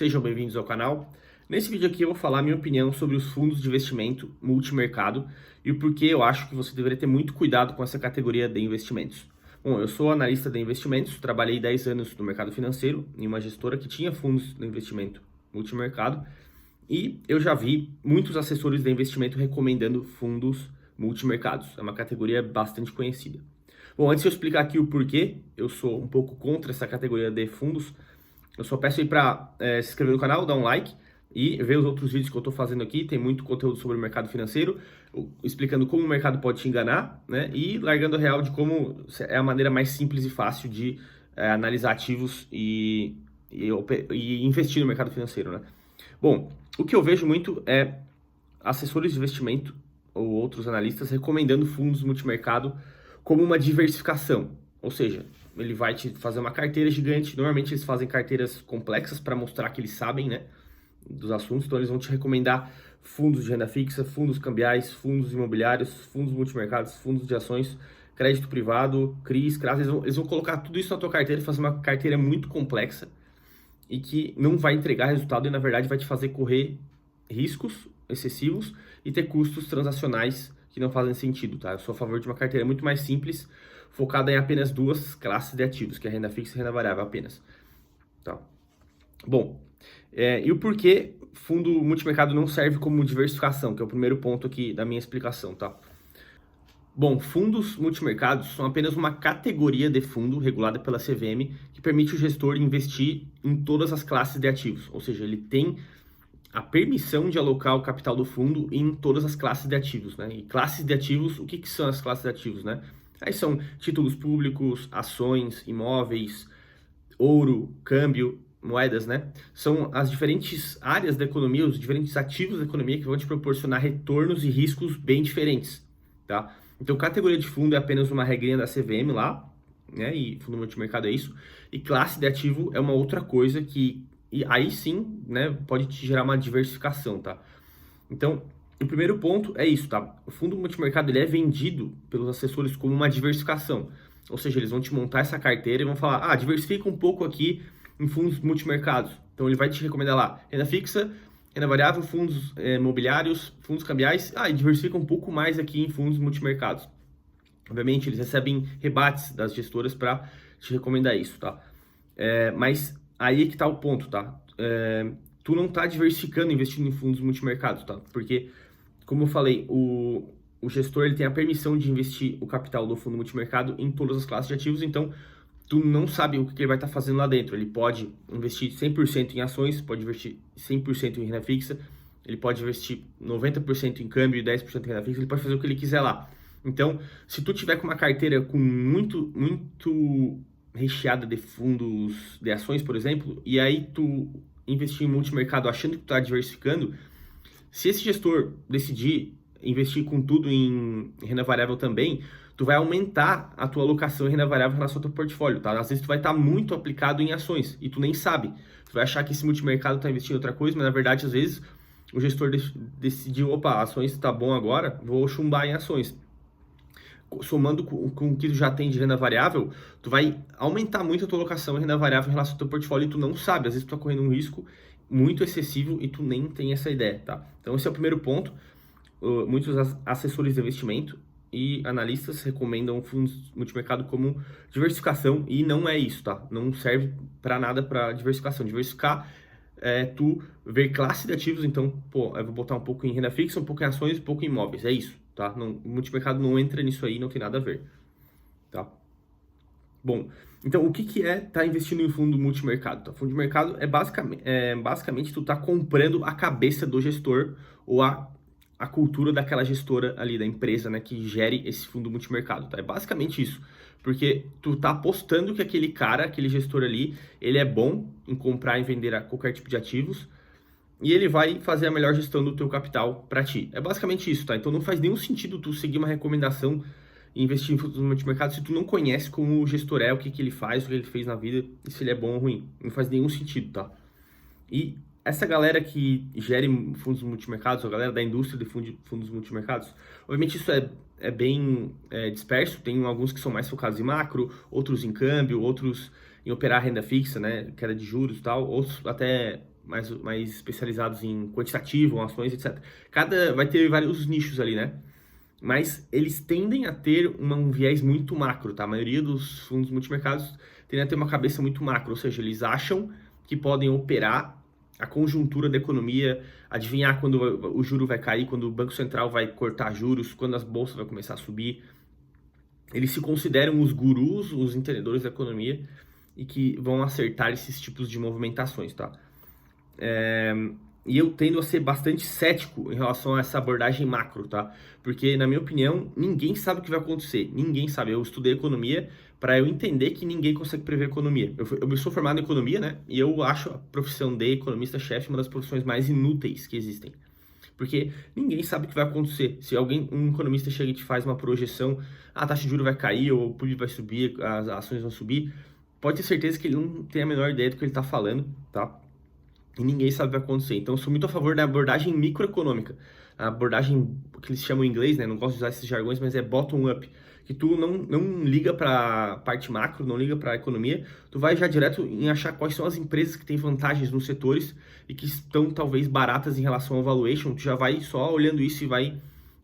Sejam bem-vindos ao canal. Nesse vídeo aqui eu vou falar minha opinião sobre os fundos de investimento multimercado e o porquê eu acho que você deveria ter muito cuidado com essa categoria de investimentos. Bom, eu sou analista de investimentos, trabalhei 10 anos no mercado financeiro em uma gestora que tinha fundos de investimento multimercado e eu já vi muitos assessores de investimento recomendando fundos multimercados. É uma categoria bastante conhecida. Bom, antes de eu explicar aqui o porquê eu sou um pouco contra essa categoria de fundos, eu só peço aí para se inscrever no canal, dar um like e ver os outros vídeos que eu estou fazendo aqui. Tem muito conteúdo sobre o mercado financeiro, explicando como o mercado pode te enganar, né? E largando a real de como é a maneira mais simples e fácil de analisar ativos e investir no mercado financeiro, né? Bom, o que eu vejo muito é assessores de investimento ou outros analistas recomendando fundos multimercado como uma diversificação, ou seja, ele vai te fazer uma carteira gigante. Normalmente eles fazem carteiras complexas para mostrar que eles sabem, né, dos assuntos. Então eles vão te recomendar fundos de renda fixa, fundos cambiais, fundos imobiliários, fundos multimercados, fundos de ações, crédito privado, CRIs, CRAs. Eles vão colocar tudo isso na tua carteira e fazer uma carteira muito complexa e que não vai entregar resultado e na verdade vai te fazer correr riscos excessivos e ter custos transacionais que não fazem sentido, tá? Eu sou a favor de uma carteira muito mais simples, focada em apenas duas classes de ativos, que é renda fixa e renda variável apenas, tá? Bom, e o porquê fundo multimercado não serve como diversificação, que é o primeiro ponto aqui da minha explicação, tá? Bom, fundos multimercados são apenas uma categoria de fundo regulada pela CVM que permite o gestor investir em todas as classes de ativos, ou seja, ele tem a permissão de alocar o capital do fundo em todas as classes de ativos, né? E classes de ativos, o que são as classes de ativos, né? Aí são títulos públicos, ações, imóveis, ouro, câmbio, moedas, né? São as diferentes áreas da economia, os diferentes ativos da economia que vão te proporcionar retornos e riscos bem diferentes, tá? Então, categoria de fundo é apenas uma regrinha da CVM lá, né? E fundo multimercado é isso. E classe de ativo é uma outra coisa que e aí sim, né, pode te gerar uma diversificação, tá? Então, o primeiro ponto é isso, tá? O fundo multimercado ele é vendido pelos assessores como uma diversificação. Ou seja, eles vão te montar essa carteira e vão falar, diversifica um pouco aqui em fundos multimercados. Então, ele vai te recomendar lá, renda fixa, renda variável, fundos imobiliários, fundos cambiais, e diversifica um pouco mais aqui em fundos multimercados. Obviamente, eles recebem rebates das gestoras para te recomendar isso, tá? Mas aí é que tá o ponto, tá? Tu não tá diversificando, investindo em fundos multimercados, tá? Porque, como eu falei, o gestor ele tem a permissão de investir o capital do fundo multimercado em todas as classes de ativos, então tu não sabe o que ele vai estar fazendo lá dentro. Ele pode investir 100% em ações, pode investir 100% em renda fixa, ele pode investir 90% em câmbio e 10% em renda fixa, ele pode fazer o que ele quiser lá. Então, se tu tiver com uma carteira com muito recheada de fundos de ações, por exemplo, e aí tu investir em multimercado achando que tu tá diversificando, se esse gestor decidir investir com tudo em renda variável também, tu vai aumentar a tua alocação em renda variável em relação ao teu portfólio, tá? Às vezes tu vai estar muito aplicado em ações e tu nem sabe. Tu vai achar que esse multimercado tá investindo em outra coisa, mas na verdade, às vezes, o gestor decidiu, ações tá bom agora, vou chumbar em ações. Somando com o que tu já tem de renda variável, tu vai aumentar muito a tua alocação em renda variável em relação ao teu portfólio e tu não sabe. Às vezes tu tá correndo um risco muito excessivo e tu nem tem essa ideia, tá? Então esse é o primeiro ponto. Muitos assessores de investimento e analistas recomendam fundos multimercado como diversificação e não é isso, tá? Não serve para nada para diversificação. Diversificar é tu ver classe de ativos, então, eu vou botar um pouco em renda fixa, um pouco em ações, um pouco em imóveis, é isso, tá? Não, o multimercado não entra nisso aí, não tem nada a ver, tá? Bom, então o que é estar investindo em fundo multimercado? Tá? Fundo de mercado é basicamente tu tá comprando a cabeça do gestor ou a cultura daquela gestora ali, da empresa, né, que gere esse fundo multimercado, tá? É basicamente isso. Porque tu tá apostando que aquele cara, aquele gestor ali, ele é bom em comprar e vender qualquer tipo de ativos e ele vai fazer a melhor gestão do teu capital para ti. É basicamente isso, tá? Então não faz nenhum sentido tu seguir uma recomendação e investir em fundos multimercado se tu não conhece como o gestor é, o que ele faz, o que ele fez na vida e se ele é bom ou ruim. Não faz nenhum sentido, tá? E essa galera que gere fundos multimercados, a galera da indústria de fundos multimercados, obviamente isso é bem disperso, tem alguns que são mais focados em macro, outros em câmbio, outros em operar renda fixa, né, queda de juros e tal, outros até mais especializados em quantitativo, ações, etc. Vai ter vários nichos ali, né? Mas eles tendem a ter um viés muito macro, tá? A maioria dos fundos multimercados tendem a ter uma cabeça muito macro, ou seja, eles acham que podem operar a conjuntura da economia, adivinhar quando o juro vai cair, quando o Banco Central vai cortar juros, quando as bolsas vão começar a subir. Eles se consideram os gurus, os entendedores da economia e que vão acertar esses tipos de movimentações, tá? E eu tendo a ser bastante cético em relação a essa abordagem macro, tá? Porque, na minha opinião, ninguém sabe o que vai acontecer. Ninguém sabe. Eu estudei economia para eu entender que ninguém consegue prever economia. Eu sou formado em economia, né? E eu acho a profissão de economista-chefe uma das profissões mais inúteis que existem. Porque ninguém sabe o que vai acontecer. Se um economista chega e te faz uma projeção, a taxa de juros vai cair, ou o PIB vai subir, as ações vão subir, pode ter certeza que ele não tem a menor ideia do que ele está falando, tá? E ninguém sabe o que vai acontecer. Então, eu sou muito a favor da abordagem microeconômica. A abordagem que eles chamam em inglês, né? Não gosto de usar esses jargões, mas é bottom-up. Que tu não liga para parte macro, não liga para a economia, tu vai já direto em achar quais são as empresas que têm vantagens nos setores e que estão talvez baratas em relação ao valuation. Tu já vai só olhando isso e vai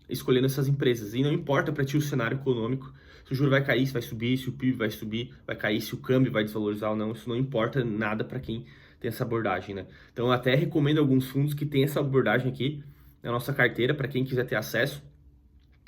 escolhendo essas empresas. E não importa para ti o cenário econômico, se o juro vai cair, se vai subir, se o PIB vai subir, vai cair, se o câmbio vai desvalorizar ou não. Isso não importa nada para quem tem essa abordagem, né? Então, eu até recomendo alguns fundos que tem essa abordagem aqui na nossa carteira, para quem quiser ter acesso.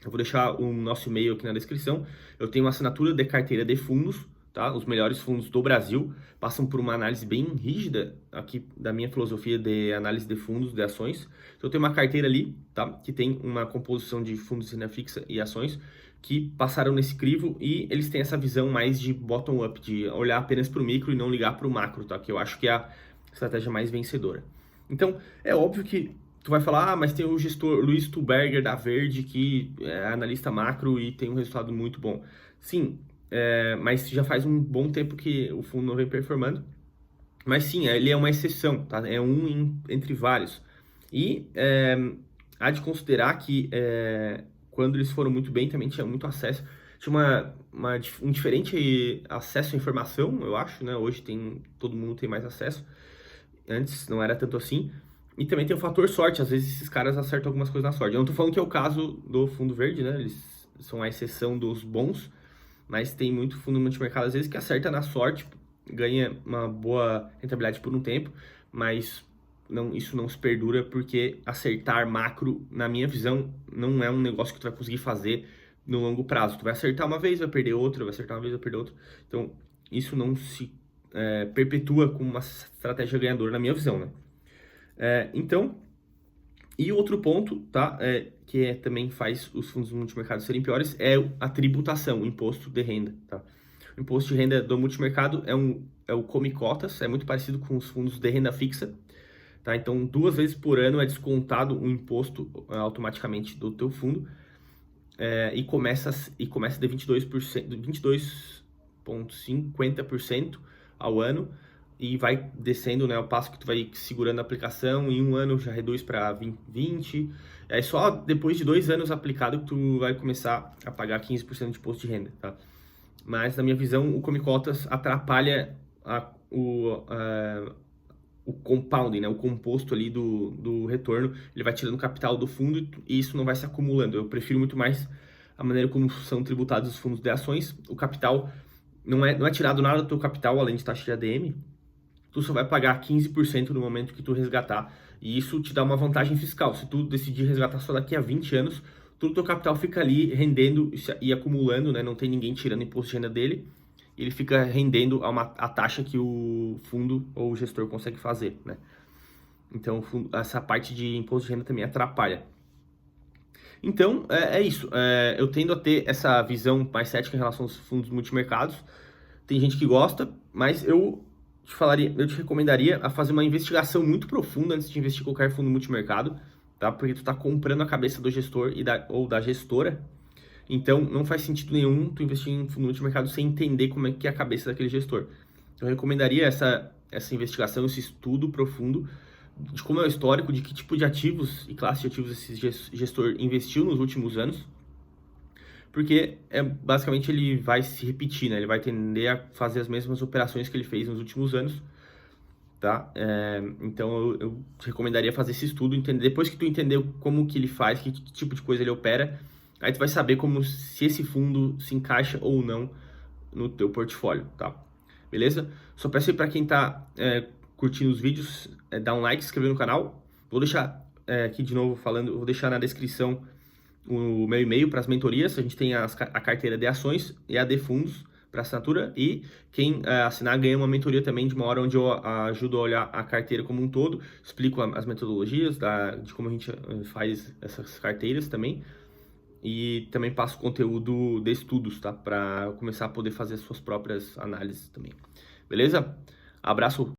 Eu vou deixar o nosso e-mail aqui na descrição. Eu tenho uma assinatura de carteira de fundos, tá? Os melhores fundos do Brasil passam por uma análise bem rígida aqui da minha filosofia de análise de fundos, de ações. Então, eu tenho uma carteira ali, tá? Que tem uma composição de fundos de renda fixa e ações que passaram nesse crivo e eles têm essa visão mais de bottom-up, de olhar apenas para o micro e não ligar para o macro, tá? Que eu acho que é a estratégia mais vencedora. Então, é óbvio que tu vai falar, mas tem o gestor Luiz Stuberger da Verde, que é analista macro e tem um resultado muito bom. Sim, mas já faz um bom tempo que o fundo não vem performando. Mas sim, ele é uma exceção, tá? É entre vários. E há de considerar que quando eles foram muito bem, também tinha muito acesso. Tinha um diferente acesso à informação, eu acho, né? Hoje todo mundo tem mais acesso. Antes não era tanto assim. E também tem o fator sorte, às vezes esses caras acertam algumas coisas na sorte. Eu não tô falando que é o caso do fundo verde, né? Eles são a exceção dos bons, mas tem muito fundo multimercado, às vezes, que acerta na sorte, ganha uma boa rentabilidade por um tempo, mas isso não se perdura, porque acertar macro, na minha visão, não é um negócio que tu vai conseguir fazer no longo prazo. Tu vai acertar uma vez, vai perder outra, vai acertar uma vez, vai perder outra. Então, isso não se perpetua como uma estratégia ganhadora, na minha visão, né? Então, e outro ponto, tá, que também faz os fundos multimercados serem piores, é a tributação, o imposto de renda, tá? O imposto de renda do multimercado é o Come Cotas, é muito parecido com os fundos de renda fixa, tá? Então, 2 vezes por ano é descontado o imposto automaticamente do teu fundo, e começa de 22%, 22,50% ao ano, e vai descendo, né, ao passo que tu vai segurando a aplicação, em um ano já reduz para 20, é só depois de 2 anos aplicado que tu vai começar a pagar 15% de imposto de renda, tá? Mas, na minha visão, o Come Cotas atrapalha o compounding, né, o composto ali do retorno. Ele vai tirando capital do fundo e isso não vai se acumulando. Eu prefiro muito mais a maneira como são tributados os fundos de ações. O capital não é tirado nada do teu capital, além de taxa de ADM. Tu só vai pagar 15% no momento que tu resgatar. E isso te dá uma vantagem fiscal. Se tu decidir resgatar só daqui a 20 anos, todo o teu capital fica ali rendendo e acumulando, né? Não tem ninguém tirando imposto de renda dele. Ele fica rendendo a taxa que o fundo ou o gestor consegue fazer, né? Então, essa parte de imposto de renda também atrapalha. Então, é isso. Eu tendo a ter essa visão mais cética em relação aos fundos multimercados. Tem gente que gosta, mas eu te recomendaria a fazer uma investigação muito profunda antes de investir em qualquer fundo multimercado, tá? Porque tu tá comprando a cabeça do gestor ou da gestora. Então, não faz sentido nenhum tu investir em fundo multimercado sem entender como é que é a cabeça daquele gestor. Eu recomendaria essa investigação, esse estudo profundo de como é o histórico, de que tipo de ativos e classe de ativos esse gestor investiu nos últimos anos, porque basicamente ele vai se repetir, né? Ele vai tender a fazer as mesmas operações que ele fez nos últimos anos, tá? Então eu te recomendaria fazer esse estudo, entender, depois que tu entendeu como que ele faz, que tipo de coisa ele opera, aí tu vai saber como se esse fundo se encaixa ou não no teu portfólio, tá? Beleza? Só peço aí para quem tá curtindo os vídeos, dar um like, se inscrever no canal. Vou deixar aqui de novo falando, vou deixar na descrição o meu e-mail para as mentorias. A gente tem a carteira de ações e a de fundos para assinatura, e quem assinar ganha uma mentoria também de uma hora onde eu ajudo a olhar a carteira como um todo, explico as metodologias de como a gente faz essas carteiras também, e também passo conteúdo de estudos, tá? Para começar a poder fazer as suas próprias análises também. Beleza? Abraço!